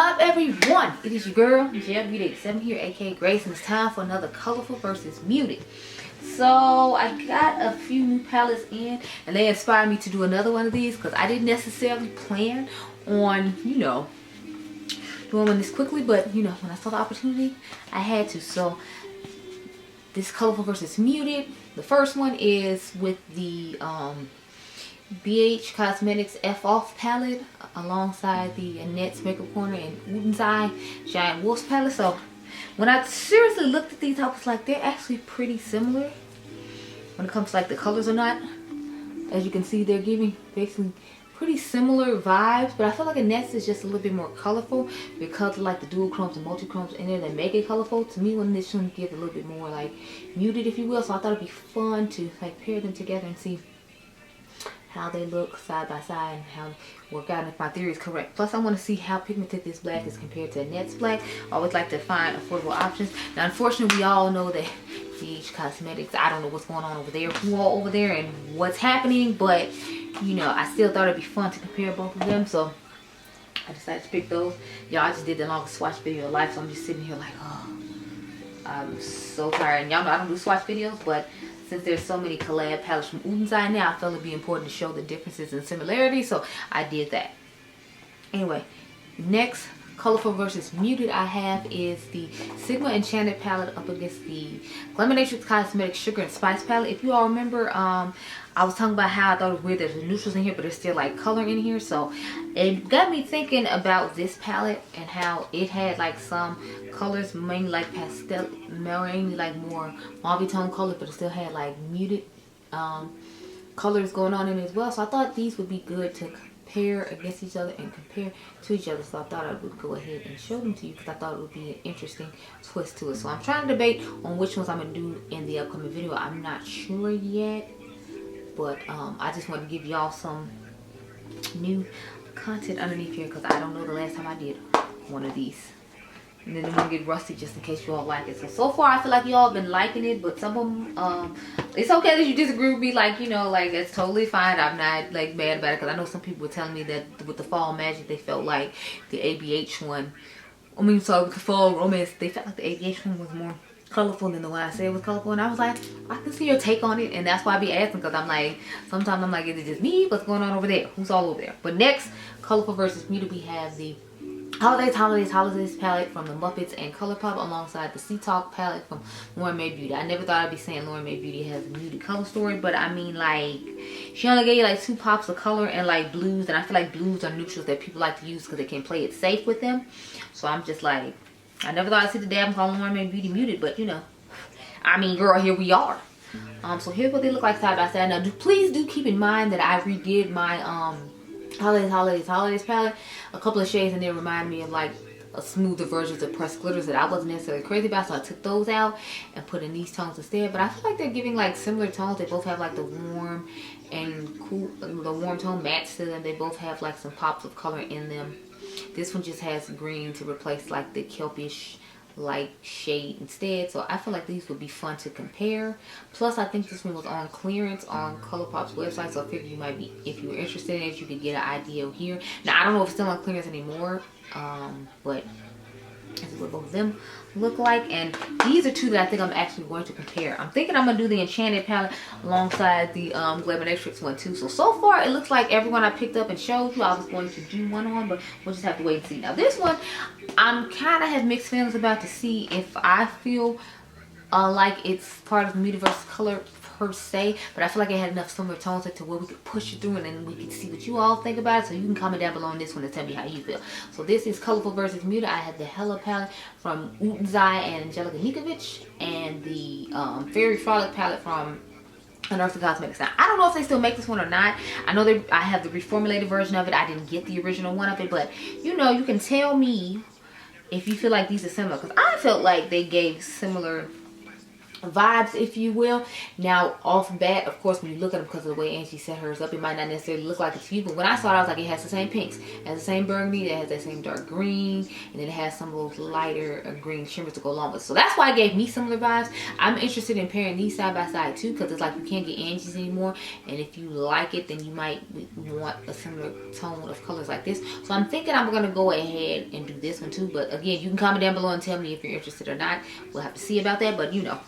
Up everyone, it is your girl Beauty 7 here, aka Grace, and it's time for another colorful versus muted. So I got a few new palettes in and they inspired me to do another one of these because I didn't necessarily plan on, doing this quickly, but when I saw the opportunity I had to. So this colorful versus muted, the first one is with the Adept Cosmetics F Off palette alongside the Natasha Makeup Corner and Ulta Giant Wolf palette. So when I seriously looked at these, I was like, they're actually pretty similar when it comes to like the colors or not. As you can see, they're giving basically pretty similar vibes, but I feel like a Natasha is just a little bit more colorful because of like the dual chromes and multi chromes in there that make it colorful. To me, when this one gives a little bit more like muted, if you will. So I thought it'd be fun to like pair them together and see how they look side by side and how they work out, if my theory is correct. Plus I want to see how pigmented this black is compared to a Natasha black. I always like to find affordable options. Now unfortunately we all know that Adept Cosmetics, I don't know what's going on over there, who all over there and what's happening, but I still thought it'd be fun to compare both of them, so I decided to pick those. Y'all, I just did the longest swatch video of life, so I'm just sitting here like, oh, I'm so tired. And y'all know I don't do swatch videos, but since there's so many collab palettes from Ulta now, I felt it'd be important to show the differences and similarities, so I did that. Anyway, next colorful versus muted I have is the Sigma Enchanted palette up against the GlossGods Cosmetics Sugar and Spice palette. If you all remember, I was talking about how I thought it was weird there's neutrals in here, but there's still like color in here. So it got me thinking about this palette and how it had like some colors, mainly like pastel, mainly like more mauve tone colors, but it still had like muted colors going on in it as well. So I thought these would be good to compare against each other and compare to each other. So I thought I would go ahead and show them to you because I thought it would be an interesting twist to it. So I'm trying to debate on which ones I'm going to do in the upcoming video. I'm not sure yet, but I just want to give y'all some new content underneath here because I don't know the last time I did one of these. And then I'm going to get rusty just in case you all like it. So far I feel like you all have been liking it, but some of them, it's okay that you disagree with me, like, like it's totally fine. I'm not like mad about it because I know some people were telling me that with the Fall Magic they felt like the ABH one, with the Fall Romance, they felt like the ABH one was more colorful than the one I said was colorful, and I was like, I can see your take on it, and that's why I be asking, because I'm like, sometimes I'm like, is it just me? What's going on over there? Who's all over there? But next, colorful versus muted, we have the Holidays palette from the Muppets and ColourPop alongside the Sea Talk palette from Lauren Mae Beauty. I never thought I'd be saying Lauren Mae Beauty has a muted color story, but I mean, like, she only gave you like 2 pops of color and like blues, and I feel like blues are neutrals that people like to use because they can play it safe with them. So I'm just like, I never thought I'd sit the dab and call Lauren Mae Beauty muted, but I mean, girl, here we are. So here's what they look like side by side. Now, please do keep in mind that I redid my Holidays palette. A couple of shades in there remind me of like a smoother versions of pressed glitters that I wasn't necessarily crazy about, so I took those out and put in these tones instead. But I feel like they're giving like similar tones. They both have like the warm and cool, the warm tone match to them. They both have like some pops of color in them. This one just has green to replace like the kelpish light shade instead, so I feel like these would be fun to compare. Plus I think this one was on clearance on ColourPop's website, so I figured you might be, if you were interested in it, you could get an idea here. Now I don't know if it's still on clearance anymore, but this is what both of them look like, and these are 2 that I think I'm actually going to compare. I'm thinking I'm gonna do the Enchanted palette alongside the Glamour one too. So far it looks like everyone I picked up and showed you I was going to do one on, but we'll just have to wait and see. Now this one I'm kind of have mixed feelings about to see if I feel like it's part of the Multiverse color per se, but I feel like it had enough similar tones to where we could push it through and then we could see what you all think about it. So you can comment down below on this one and tell me how you feel. So this is colorful versus muted. I have the Hella palette from Ulta and Adriangameover and the Fairy Frolic palette from Nars Cosmetics. Now I don't know if they still make this one or not. I know I have the reformulated version of it. I didn't get the original one of it, but you can tell me if you feel like these are similar, because I felt like they gave similar vibes, if you will. Now off bat, of course, when you look at them, because of the way Angie set hers up, it might not necessarily look like it's to you, but when I saw it, I was like, it has the same pinks, it has the same burgundy, it has that same dark green, and then it has some of those lighter green shimmers to go along with. So that's why it gave me similar vibes. I'm interested in pairing these side by side too, because it's like you can't get Angie's anymore, and if you like it, then you might want a similar tone of colors like this. So I'm thinking I'm gonna go ahead and do this one too, but again, you can comment down below and tell me if you're interested or not. We'll have to see about that, but you know,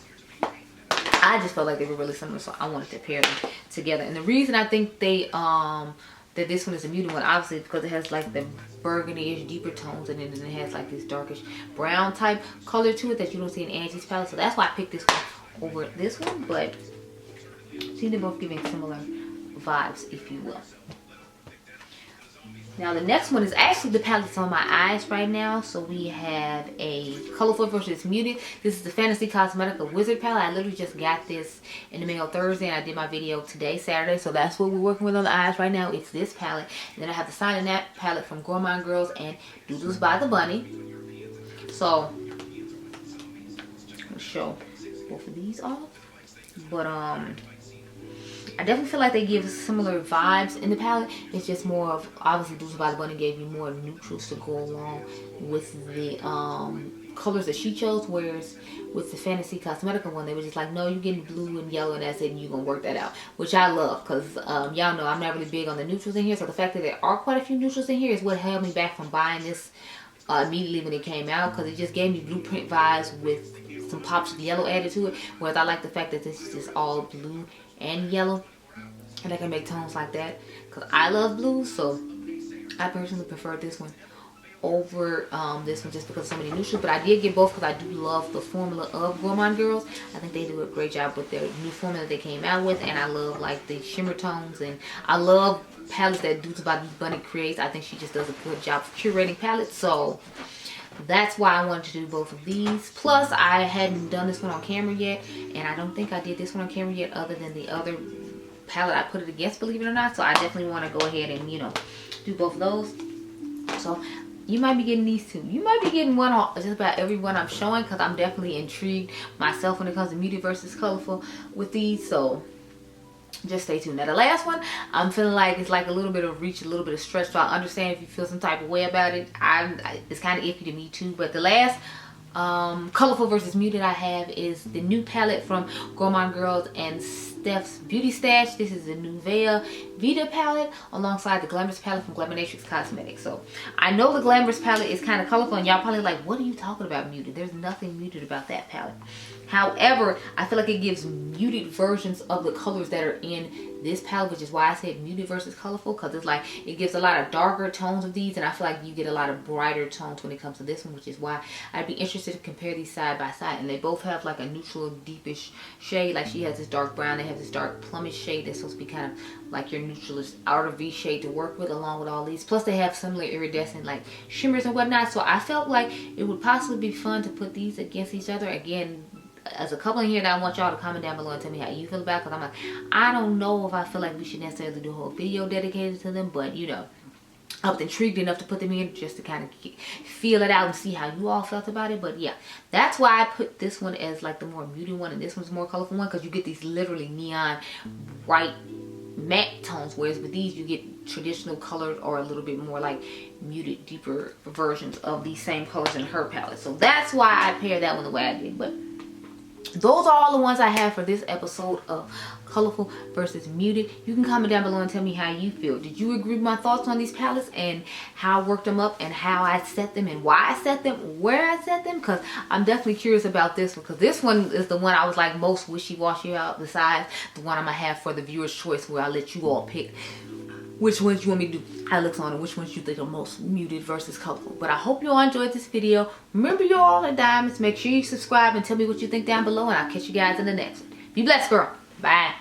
I just felt like they were really similar, so I wanted to pair them together. And the reason I think they that this one is a muted one, obviously, because it has like the burgundy-ish deeper tones, and then it has like this darkish brown type color to it that you don't see in Angie's palette. So that's why I picked this one over this one. But see, they're both giving similar vibes, if you will. Now the next one is actually the palettes on my eyes right now. So we have a colorful versus muted. This is the Fenty Cosmetics Wizard palette. I literally just got this in the mail Thursday, and I did my video today, Saturday. So that's what we're working with on the eyes right now. It's this palette. And then I have the Sign and That palette from Gourmand Girls and Doodles by the Bunny. So I'll show both of these off. But I definitely feel like they give similar vibes in the palette. It's just more of, obviously, Doodles by the Bunny gave you more neutrals to go along with the colors that she chose, whereas with the Fenty Cosmetics one, they were just like, no, you're getting blue and yellow, and that's it, and you're gonna work that out, which I love, because y'all know I'm not really big on the neutrals in here. So the fact that there are quite a few neutrals in here is what held me back from buying this immediately when it came out, because it just gave me blueprint vibes with some pops of yellow added to it, whereas I like the fact that this is just all blue and yellow, and I can make tones like that because I love blue. So I personally prefer this one over this one just because of so many neutrals. But I did get both because I do love the formula of Gourmand Girls. I think they do a great job with their new formula they came out with, and I love like the shimmer tones, and I love palettes that Doodles by the Bunny creates. I think she just does a good job of curating palettes. So that's why I wanted to do both of these. Plus, I hadn't done this one on camera yet, and I don't think I did this one on camera yet other than the other palette I put it against, believe it or not. So I definitely want to go ahead and, you know, do both of those. So you might be getting these two. You might be getting one on just about every one I'm showing, because I'm definitely intrigued myself when it comes to muted versus colorful with these. So just stay tuned. Now the last one, I'm feeling like it's like a little bit of reach, a little bit of stretch, so I understand if you feel some type of way about it. It's kind of iffy to me too. But the last colorful versus muted I have is the new palette from Gourmand Girls and Steph's Beauty Stash. This is the Nuvea Vita palette alongside the Glamorous palette from Glamonatrix Cosmetics. So I know the Glamorous palette is kind of colorful, and y'all probably like, what are you talking about muted? There's nothing muted about that palette. However, I feel like it gives muted versions of the colors that are in this palette, which is why I said muted versus colorful, because it's like it gives a lot of darker tones of these, and I feel like you get a lot of brighter tones when it comes to this one, which is why I'd be interested to compare these side by side. And they both have like a neutral deepish shade. Like she has this dark brown, they have this dark plumish shade that's supposed to be kind of like your neutralist outer V shade to work with along with all these. Plus they have similar iridescent like shimmers and whatnot. So I felt like it would possibly be fun to put these against each other. Again, as a couple in here that I want y'all to comment down below and tell me how you feel about it, because I'm like, I don't know if I feel like we should necessarily do a whole video dedicated to them, but you know, I was intrigued enough to put them in just to kind of feel it out and see how you all felt about it. But yeah, that's why I put this one as like the more muted one, and this one's more colorful one, because you get these literally neon bright matte tones, whereas with these you get traditional colored or a little bit more like muted deeper versions of these same colors in her palette. So that's why I paired that one the way I did. But those are all the ones I have for this episode of colorful versus muted. You can comment down below and tell me how you feel. Did you agree with my thoughts on these palettes and how I worked them up and how I set them and why I set them, where I set them? Because I'm definitely curious about this one, because this one is the one I was like most wishy-washy out, besides the one I'm gonna have for the viewer's choice, where I let you all pick which ones you want me to do eye looks on and which ones you think are most muted versus colorful. But I hope you all enjoyed this video. Remember, you're all in diamonds. Make sure you subscribe and tell me what you think down below, and I'll catch you guys in the next one. Be blessed, girl. Bye.